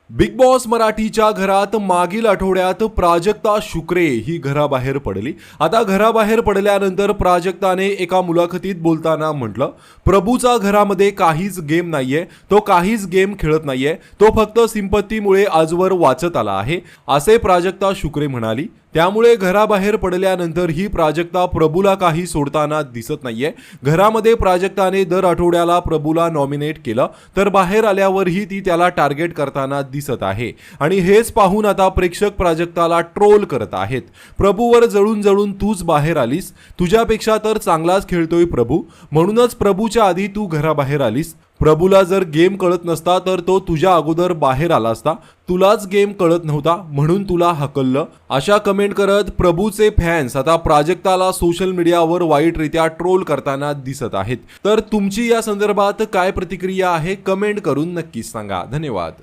Big boss मराठीच्या घरात मागील आठवड्यात प्राजक्ता शुक्रे ही घराबाहेर पडली। आता घराबाहेर पडल्यानंतर प्राजक्ताने एका मुलाखतीत बोलताना म्हटलं, प्रभूचा घरामध्ये काहीच गेम नाहीये, तो काहीच गेम खेळत नाहीये, तो फक्त सिंपत्तीमुळे आजवर वाचत आला आहे, असे प्राजक्ता शुक्रे म्हणाली। त्यामुळे घराबाहेर पडल्यानंतर ही प्राजक्ता प्रभूला काही सोडताना दिसत नाहीये। घरामध्ये प्राजक्ताने दर आठवड्याला प्रभूला नॉमिनेट केलं, तर बाहेर आल्यावरही ती त्याला टार्गेट करताना दिसत आहे आणि हेच पाहून आता प्रेक्षक प्राजक्ताला ट्रोल करत आहेत। प्रभूवर जळून जळून तूच बाहेर आलीस, तुझ्यापेक्षा तर चांगलाच खेळतोय प्रभू, म्हणूनच प्रभूच्या आधी तू घराबाहेर आलीस। प्रभूला जर गेम कळत नसता तर तो तुझ्या अगोदर बाहेर आला असता, तुलाच गेम कळत नव्हता म्हणून तुला हकललं, अशा कमेंट करत प्रभूचे फॅन्स आता प्राजक्ताला सोशल मीडियावर वाईटरित्या ट्रोल करताना दिसत आहेत। तर तुमची या संदर्भात काय प्रतिक्रिया आहे, कमेंट करून नक्कीच सांगा। धन्यवाद।